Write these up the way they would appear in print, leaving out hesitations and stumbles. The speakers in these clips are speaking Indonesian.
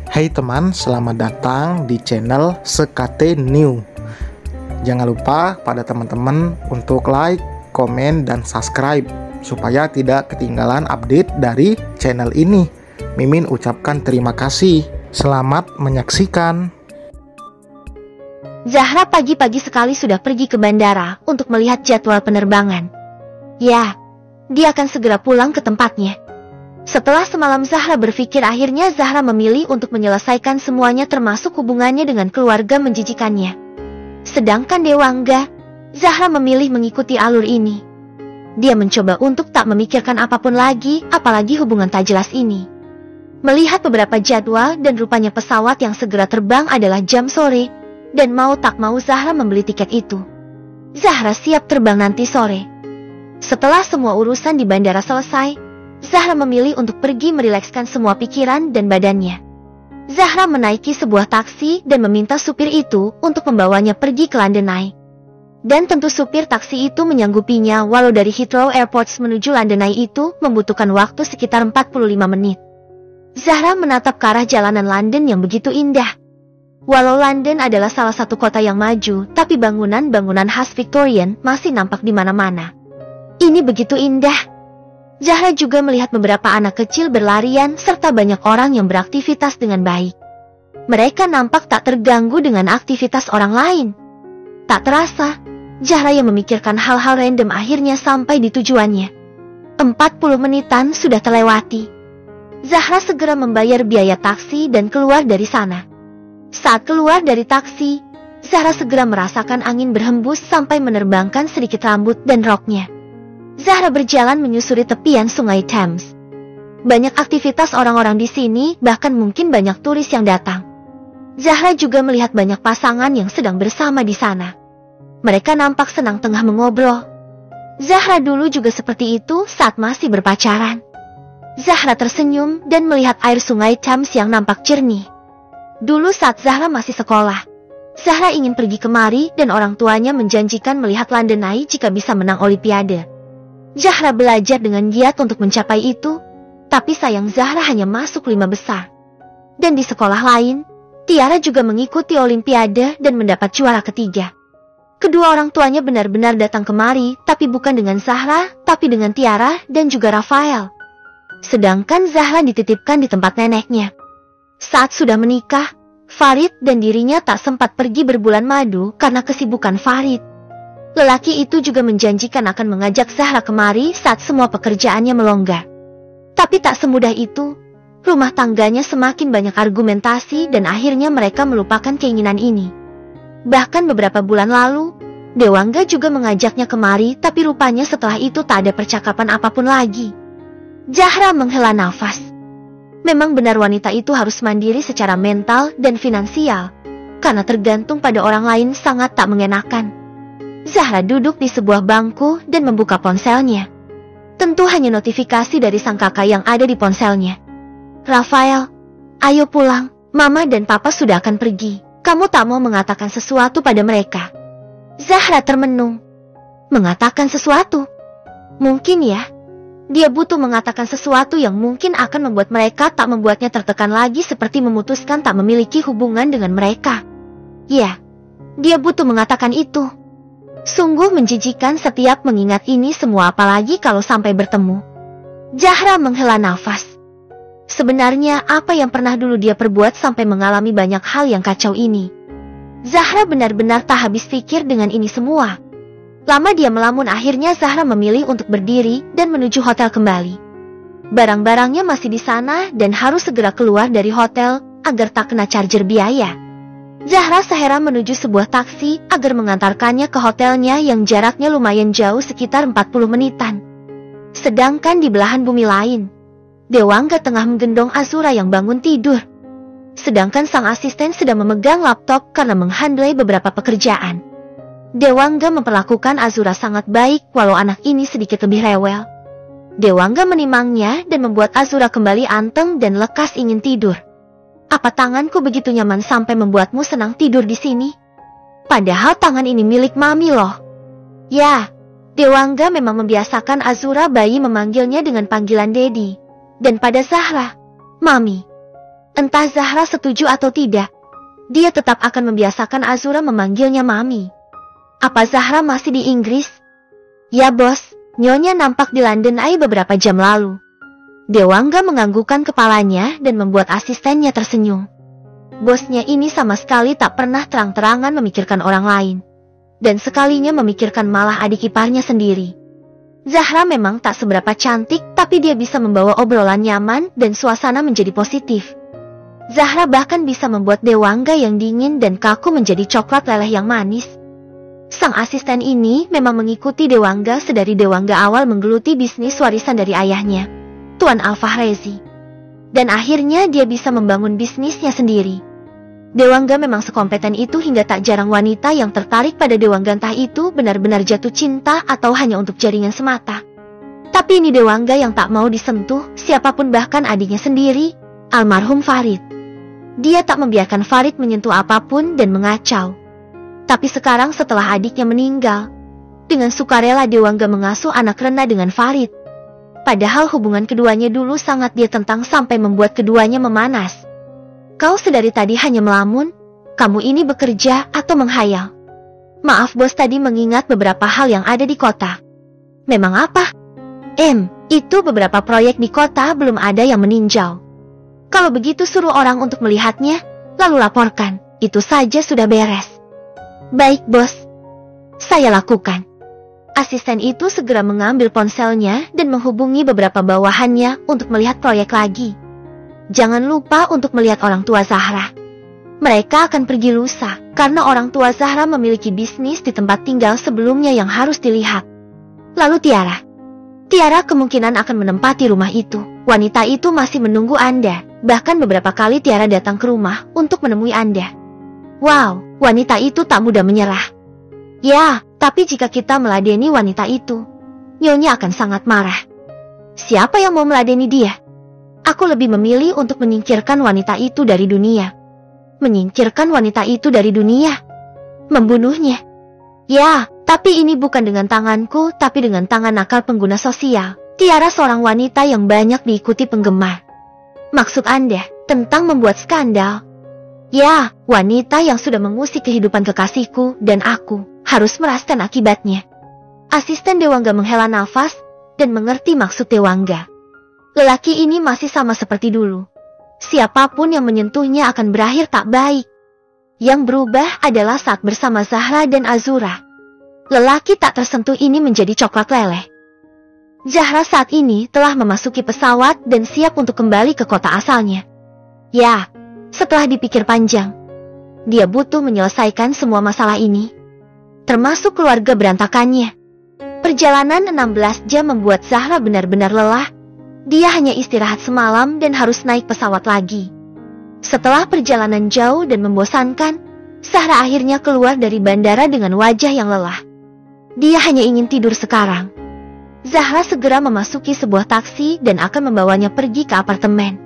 Hai teman, selamat datang di channel SKT New. Jangan lupa pada teman-teman untuk like, komen, dan subscribe supaya tidak ketinggalan update dari channel ini. Mimin ucapkan terima kasih. Selamat menyaksikan. Zahra pagi-pagi sekali sudah pergi ke bandara untuk melihat jadwal penerbangan. Ya, dia akan segera pulang ke tempatnya. Setelah semalam Zahra berpikir, akhirnya Zahra memilih untuk menyelesaikan semuanya termasuk hubungannya dengan keluarga menjijikannya. Sedangkan Dewangga, Zahra memilih mengikuti alur ini. Dia mencoba untuk tak memikirkan apapun lagi, apalagi hubungan tak jelas ini. Melihat beberapa jadwal dan rupanya pesawat yang segera terbang adalah jam sore, dan mau tak mau Zahra membeli tiket itu. Zahra siap terbang nanti sore. Setelah semua urusan di bandara selesai, Zahra memilih untuk pergi merilekskan semua pikiran dan badannya. Zahra menaiki sebuah taksi dan meminta supir itu untuk membawanya pergi ke London Eye. Dan tentu supir taksi itu menyanggupinya, walau dari Heathrow Airport menuju London Eye itu membutuhkan waktu sekitar 45 menit. Zahra menatap ke arah jalanan London yang begitu indah. Walau London adalah salah satu kota yang maju, tapi bangunan-bangunan khas Victorian masih nampak di mana-mana. Ini begitu indah. Zahra juga melihat beberapa anak kecil berlarian serta banyak orang yang beraktivitas dengan baik. Mereka nampak tak terganggu dengan aktivitas orang lain. Tak terasa, Zahra yang memikirkan hal-hal random akhirnya sampai di tujuannya. 40 menitan sudah terlewati. Zahra segera membayar biaya taksi dan keluar dari sana. Saat keluar dari taksi, Zahra segera merasakan angin berhembus sampai menerbangkan sedikit rambut dan roknya. Zahra berjalan menyusuri tepian sungai Thames. Banyak aktivitas orang-orang di sini, bahkan mungkin banyak turis yang datang. Zahra juga melihat banyak pasangan yang sedang bersama di sana. Mereka nampak senang tengah mengobrol. Zahra dulu juga seperti itu saat masih berpacaran. Zahra tersenyum dan melihat air sungai Thames yang nampak jernih. Dulu saat Zahra masih sekolah, Zahra ingin pergi kemari dan orang tuanya menjanjikan melihat London Eye jika bisa menang Olimpiade. Zahra belajar dengan giat untuk mencapai itu, tapi sayang Zahra hanya masuk 5 besar. Dan di sekolah lain, Tiara juga mengikuti Olimpiade dan mendapat juara ketiga. Kedua orang tuanya benar-benar datang kemari, tapi bukan dengan Zahra, tapi dengan Tiara dan juga Rafael. Sedangkan Zahra dititipkan di tempat neneknya. Saat sudah menikah, Farid dan dirinya tak sempat pergi berbulan madu karena kesibukan Farid. Lelaki itu juga menjanjikan akan mengajak Zahra kemari saat semua pekerjaannya melonggar. Tapi tak semudah itu, rumah tangganya semakin banyak argumentasi dan akhirnya mereka melupakan keinginan ini. Bahkan beberapa bulan lalu, Dewangga juga mengajaknya kemari, tapi rupanya setelah itu tak ada percakapan apapun lagi. Zahra menghela nafas. Memang benar wanita itu harus mandiri secara mental dan finansial, karena tergantung pada orang lain sangat tak mengenakan. Zahra duduk di sebuah bangku dan membuka ponselnya. Tentu hanya notifikasi dari sang kakak yang ada di ponselnya. Rafael, ayo pulang, Mama dan Papa sudah akan pergi. Kamu tak mau mengatakan sesuatu pada mereka? Zahra termenung. Mengatakan sesuatu? Mungkin ya. Dia butuh mengatakan sesuatu yang mungkin akan membuat mereka tak membuatnya tertekan lagi seperti memutuskan tak memiliki hubungan dengan mereka. Ya, dia butuh mengatakan itu. Sungguh menjijikan setiap mengingat ini semua, apalagi kalau sampai bertemu. Zahra menghela nafas. Sebenarnya apa yang pernah dulu dia perbuat sampai mengalami banyak hal yang kacau ini? Zahra benar-benar tak habis pikir dengan ini semua. Lama dia melamun, akhirnya Zahra memilih untuk berdiri dan menuju hotel kembali. Barang-barangnya masih di sana dan harus segera keluar dari hotel agar tak kena charger biaya. Zahra seheran menuju sebuah taksi agar mengantarkannya ke hotelnya yang jaraknya lumayan jauh sekitar 40 menitan. Sedangkan di belahan bumi lain, Dewangga tengah menggendong Azura yang bangun tidur. Sedangkan sang asisten sedang memegang laptop karena menghandle beberapa pekerjaan. Dewangga memperlakukan Azura sangat baik walau anak ini sedikit lebih rewel. Dewangga menimangnya dan membuat Azura kembali anteng dan lekas ingin tidur. Apa tanganku begitu nyaman sampai membuatmu senang tidur di sini? Padahal tangan ini milik Mami loh. Ya, Dewangga memang membiasakan Azura bayi memanggilnya dengan panggilan Dedi. Dan pada Zahra, Mami. Entah Zahra setuju atau tidak, dia tetap akan membiasakan Azura memanggilnya Mami. Apa Zahra masih di Inggris? Ya bos, Nyonya nampak di London Eye beberapa jam lalu. Dewangga menganggukkan kepalanya dan membuat asistennya tersenyum. Bosnya ini sama sekali tak pernah terang-terangan memikirkan orang lain. Dan sekalinya memikirkan malah adik iparnya sendiri. Zahra memang tak seberapa cantik, tapi dia bisa membawa obrolan nyaman dan suasana menjadi positif. Zahra bahkan bisa membuat Dewangga yang dingin dan kaku menjadi coklat leleh yang manis. Sang asisten ini memang mengikuti Dewangga sedari Dewangga awal menggeluti bisnis warisan dari ayahnya, Tuan Al-Fahrezi. Dan akhirnya dia bisa membangun bisnisnya sendiri. Dewangga memang sekompeten itu hingga tak jarang wanita yang tertarik pada Dewangga entah itu benar-benar jatuh cinta atau hanya untuk jaringan semata. Tapi ini Dewangga yang tak mau disentuh siapapun, bahkan adiknya sendiri, almarhum Farid. Dia tak membiarkan Farid menyentuh apapun dan mengacau. Tapi sekarang setelah adiknya meninggal, dengan sukarela Dewangga mengasuh anak Rena dengan Farid. Padahal hubungan keduanya dulu sangat dia tentang sampai membuat keduanya memanas. Kau sedari tadi hanya melamun? Kamu ini bekerja atau menghayal? Maaf bos, tadi mengingat beberapa hal yang ada di kota. Memang apa? Itu beberapa proyek di kota belum ada yang meninjau. Kalau begitu suruh orang untuk melihatnya, lalu laporkan. Itu saja sudah beres. Baik bos, saya lakukan. Asisten itu segera mengambil ponselnya dan menghubungi beberapa bawahannya untuk melihat proyek lagi. Jangan lupa untuk melihat orang tua Zahra. Mereka akan pergi lusa, karena orang tua Zahra memiliki bisnis di tempat tinggal sebelumnya yang harus dilihat. Lalu Tiara kemungkinan akan menempati rumah itu. Wanita itu masih menunggu Anda. Bahkan beberapa kali Tiara datang ke rumah untuk menemui Anda. Wow, wanita itu tak mudah menyerah. Ya, tapi jika kita meladeni wanita itu, Nyonya akan sangat marah. Siapa yang mau meladeni dia? Aku lebih memilih untuk menyingkirkan wanita itu dari dunia. Menyingkirkan wanita itu dari dunia? Membunuhnya? Ya, tapi ini bukan dengan tanganku, tapi dengan tangan nakal pengguna sosial. Tiara seorang wanita yang banyak diikuti penggemar. Maksud Anda, tentang membuat skandal? Ya, wanita yang sudah mengusik kehidupan kekasihku dan aku harus merasakan akibatnya. Asisten Dewangga menghela nafas dan mengerti maksud Dewangga. Lelaki ini masih sama seperti dulu. Siapapun yang menyentuhnya akan berakhir tak baik. Yang berubah adalah saat bersama Zahra dan Azura. Lelaki tak tersentuh ini menjadi coklat leleh. Zahra saat ini telah memasuki pesawat dan siap untuk kembali ke kota asalnya. Ya, setelah dipikir panjang, dia butuh menyelesaikan semua masalah ini, termasuk keluarga berantakannya. Perjalanan 16 jam membuat Zahra benar-benar lelah. Dia hanya istirahat semalam dan harus naik pesawat lagi. Setelah perjalanan jauh dan membosankan, Zahra akhirnya keluar dari bandara dengan wajah yang lelah. Dia hanya ingin tidur sekarang. Zahra segera memasuki sebuah taksi dan akan membawanya pergi ke apartemen.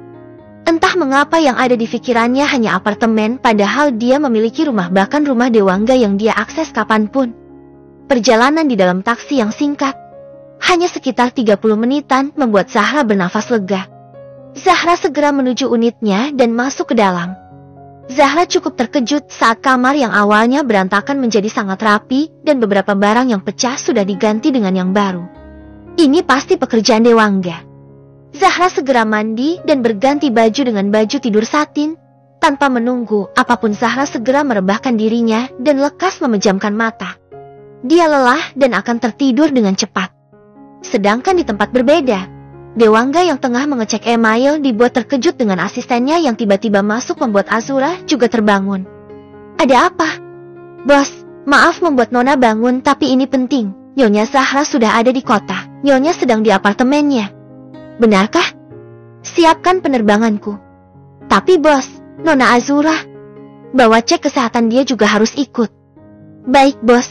Entah mengapa yang ada di pikirannya hanya apartemen, padahal dia memiliki rumah, bahkan rumah Dewangga yang dia akses kapanpun. Perjalanan di dalam taksi yang singkat, hanya sekitar 30 menitan, membuat Zahra bernafas lega. Zahra segera menuju unitnya dan masuk ke dalam. Zahra cukup terkejut saat kamar yang awalnya berantakan menjadi sangat rapi dan beberapa barang yang pecah sudah diganti dengan yang baru. Ini pasti pekerjaan Dewangga. Zahra segera mandi dan berganti baju dengan baju tidur satin. Tanpa menunggu apapun, Zahra segera merebahkan dirinya dan lekas memejamkan mata. Dia lelah dan akan tertidur dengan cepat. Sedangkan di tempat berbeda, Dewangga yang tengah mengecek email dibuat terkejut dengan asistennya yang tiba-tiba masuk, membuat Azura juga terbangun. Ada apa? Bos, maaf membuat Nona bangun, tapi ini penting. Nyonya Zahra sudah ada di kota. Nyonya sedang di apartemennya. Benarkah? Siapkan penerbanganku. Tapi bos, Nona Azura, bawa cek kesehatan, dia juga harus ikut. Baik bos.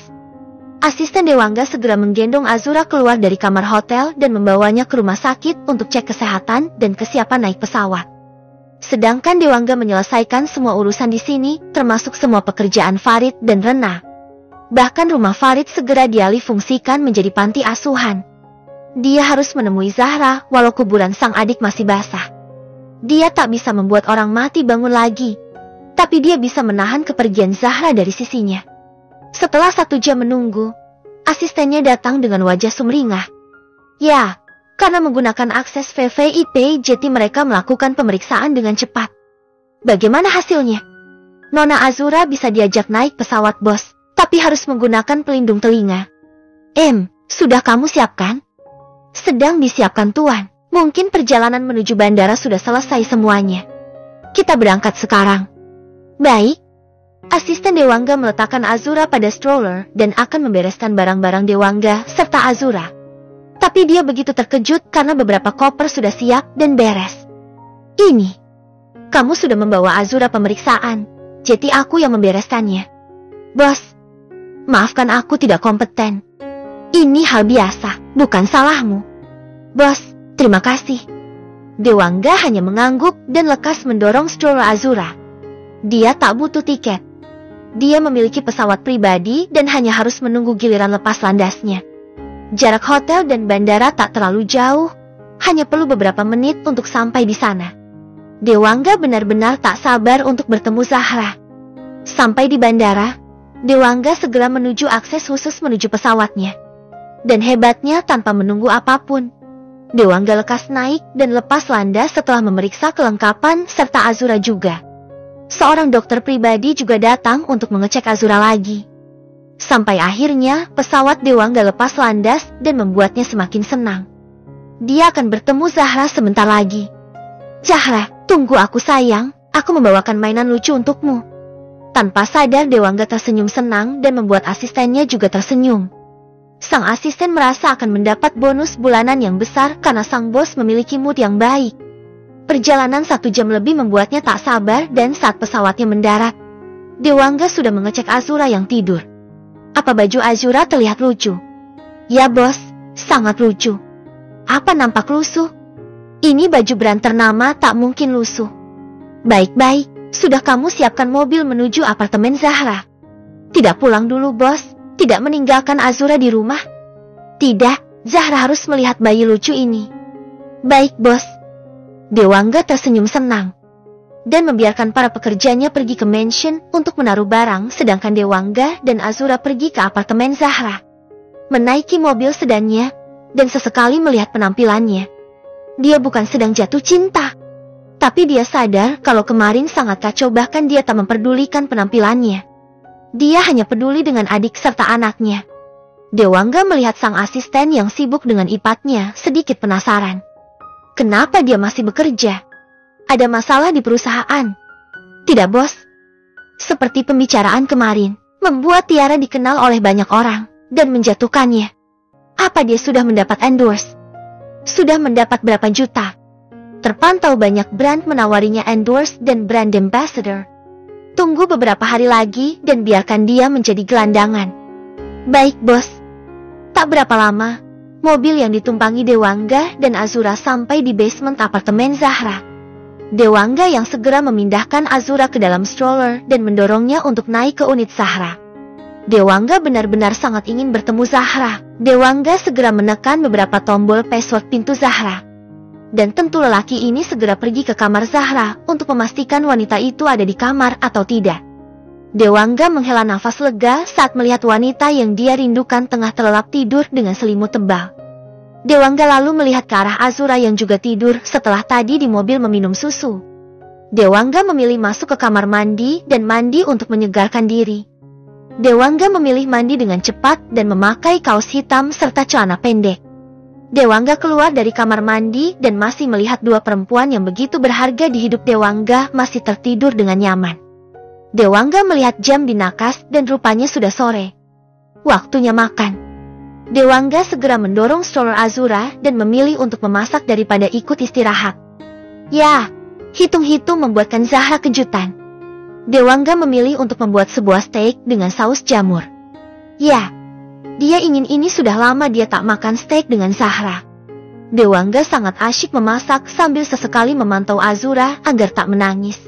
Asisten Dewangga segera menggendong Azura keluar dari kamar hotel dan membawanya ke rumah sakit untuk cek kesehatan dan kesiapan naik pesawat. Sedangkan Dewangga menyelesaikan semua urusan di sini, termasuk semua pekerjaan Farid dan Rena. Bahkan rumah Farid segera dialih fungsikan menjadi panti asuhan. Dia harus menemui Zahra walau kuburan sang adik masih basah. Dia tak bisa membuat orang mati bangun lagi, tapi dia bisa menahan kepergian Zahra dari sisinya. Setelah 1 jam menunggu, asistennya datang dengan wajah sumringah. Ya, karena menggunakan akses VVIP, jadi mereka melakukan pemeriksaan dengan cepat. Bagaimana hasilnya? Nona Azura bisa diajak naik pesawat, bos, tapi harus menggunakan pelindung telinga. Sudah kamu siapkan? Sedang disiapkan, Tuan. Mungkin perjalanan menuju bandara sudah selesai semuanya. Kita berangkat sekarang. Baik. Asisten Dewangga meletakkan Azura pada stroller dan akan membereskan barang-barang Dewangga serta Azura. Tapi dia begitu terkejut karena beberapa koper sudah siap dan beres. Ini, kamu sudah membawa Azura pemeriksaan, jadi aku yang membereskannya. Bos, maafkan aku tidak kompeten. Ini hal biasa, bukan salahmu. Bos, terima kasih. Dewangga hanya mengangguk dan lekas mendorong stroller Azura. Dia tak butuh tiket. Dia memiliki pesawat pribadi dan hanya harus menunggu giliran lepas landasnya. Jarak hotel dan bandara tak terlalu jauh, hanya perlu beberapa menit untuk sampai di sana. Dewangga benar-benar tak sabar untuk bertemu Zahra. Sampai di bandara, Dewangga segera menuju akses khusus menuju pesawatnya. Dan hebatnya tanpa menunggu apapun, Dewangga lekas naik dan lepas landas setelah memeriksa kelengkapan serta Azura juga. Seorang dokter pribadi juga datang untuk mengecek Azura lagi. Sampai akhirnya pesawat Dewangga lepas landas dan membuatnya semakin senang. Dia akan bertemu Zahra sebentar lagi. Zahra, tunggu aku sayang, aku membawakan mainan lucu untukmu. Tanpa sadar Dewangga tersenyum senang dan membuat asistennya juga tersenyum. Sang asisten merasa akan mendapat bonus bulanan yang besar karena sang bos memiliki mood yang baik. Perjalanan 1 jam lebih membuatnya tak sabar dan saat pesawatnya mendarat, Dewangga sudah mengecek Azura yang tidur. Apa baju Azura terlihat lucu? Ya bos, sangat lucu. Apa nampak lusuh? Ini baju brand ternama, tak mungkin lusuh. Baik-baik, sudah kamu siapkan mobil menuju apartemen Zahra? Tidak pulang dulu bos, tidak meninggalkan Azura di rumah? Tidak, Zahra harus melihat bayi lucu ini. Baik bos. Dewangga tersenyum senang dan membiarkan para pekerjanya pergi ke mansion untuk menaruh barang, sedangkan Dewangga dan Azura pergi ke apartemen Zahra. Menaiki mobil sedannya dan sesekali melihat penampilannya. Dia bukan sedang jatuh cinta, tapi dia sadar kalau kemarin sangat kacau, bahkan dia tak memperdulikan penampilannya. Dia hanya peduli dengan adik serta anaknya. Dewangga melihat sang asisten yang sibuk dengan ipatnya, sedikit penasaran. Kenapa dia masih bekerja? Ada masalah di perusahaan? Tidak bos. Seperti pembicaraan kemarin, membuat Tiara dikenal oleh banyak orang dan menjatuhkannya. Apa dia sudah mendapat endorse? Sudah mendapat berapa juta? Terpantau banyak brand menawarinya endorse dan brand ambassador. Tunggu beberapa hari lagi dan biarkan dia menjadi gelandangan. Baik bos. Tak berapa lama, mobil yang ditumpangi Dewangga dan Azura sampai di basement apartemen Zahra. Dewangga yang segera memindahkan Azura ke dalam stroller dan mendorongnya untuk naik ke unit Zahra. Dewangga benar-benar sangat ingin bertemu Zahra. Dewangga segera menekan beberapa tombol password pintu Zahra. Dan tentu lelaki ini segera pergi ke kamar Zahra untuk memastikan wanita itu ada di kamar atau tidak. Dewangga menghela nafas lega saat melihat wanita yang dia rindukan tengah terlelap tidur dengan selimut tebal. Dewangga lalu melihat ke arah Azura yang juga tidur setelah tadi di mobil meminum susu. Dewangga memilih masuk ke kamar mandi dan mandi untuk menyegarkan diri. Dewangga memilih mandi dengan cepat dan memakai kaos hitam serta celana pendek. Dewangga keluar dari kamar mandi dan masih melihat 2 perempuan yang begitu berharga di hidup Dewangga masih tertidur dengan nyaman. Dewangga melihat jam di nakas dan rupanya sudah sore. Waktunya makan. Dewangga segera mendorong stroller Azura dan memilih untuk memasak daripada ikut istirahat. Ya, hitung-hitung membuatkan Zahra kejutan. Dewangga memilih untuk membuat sebuah steak dengan saus jamur. Ya, dia ingin ini sudah lama dia tak makan steak dengan Zahra. Dewangga sangat asyik memasak sambil sesekali memantau Azura agar tak menangis.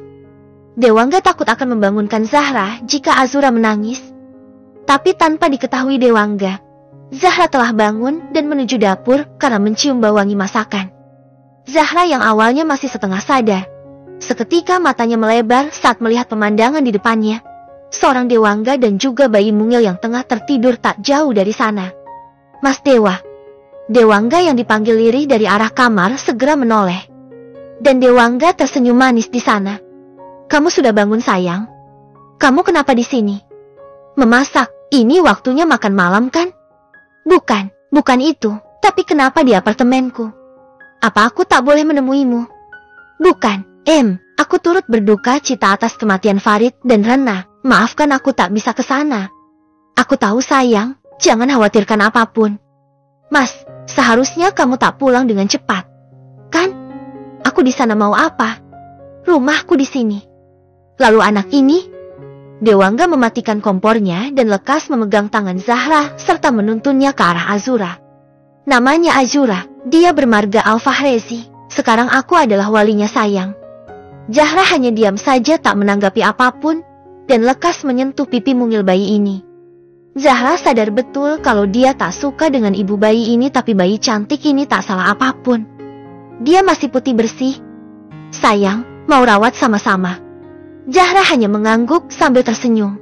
Dewangga takut akan membangunkan Zahra jika Azura menangis. Tapi tanpa diketahui Dewangga, Zahra telah bangun dan menuju dapur karena mencium bau wangi masakan. Zahra yang awalnya masih setengah sadar, seketika matanya melebar saat melihat pemandangan di depannya. Seorang dewangga dan juga bayi mungil yang tengah tertidur tak jauh dari sana. Mas Dewa. Dewangga yang dipanggil lirih dari arah kamar segera menoleh. Dan Dewangga tersenyum manis di sana. Kamu sudah bangun sayang? Kamu kenapa di sini? Memasak, ini waktunya makan malam kan? Bukan itu, tapi kenapa di apartemenku? Apa aku tak boleh menemuimu? Bukan, aku turut berduka cita atas kematian Farid dan Rena. Maafkan aku tak bisa ke sana. Aku tahu sayang, jangan khawatirkan apapun. Mas, seharusnya kamu tak pulang dengan cepat. Kan? Aku di sana mau apa? Rumahku di sini. Lalu anak ini? Dewangga mematikan kompornya dan lekas memegang tangan Zahra serta menuntunnya ke arah Azura. Namanya Azura, dia bermarga Al-Fahrezi. Sekarang aku adalah walinya sayang. Zahra hanya diam saja tak menanggapi apapun dan lekas menyentuh pipi mungil bayi ini. Zahra sadar betul kalau dia tak suka dengan ibu bayi ini, tapi bayi cantik ini tak salah apapun. Dia masih putih bersih. Sayang, mau rawat sama-sama. Zahra hanya mengangguk sambil tersenyum.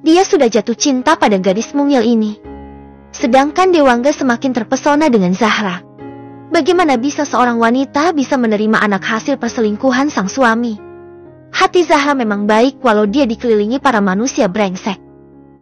Dia sudah jatuh cinta pada gadis mungil ini. Sedangkan Dewangga semakin terpesona dengan Zahra. Bagaimana bisa seorang wanita bisa menerima anak hasil perselingkuhan sang suami? Hati Zahra memang baik walau dia dikelilingi para manusia brengsek.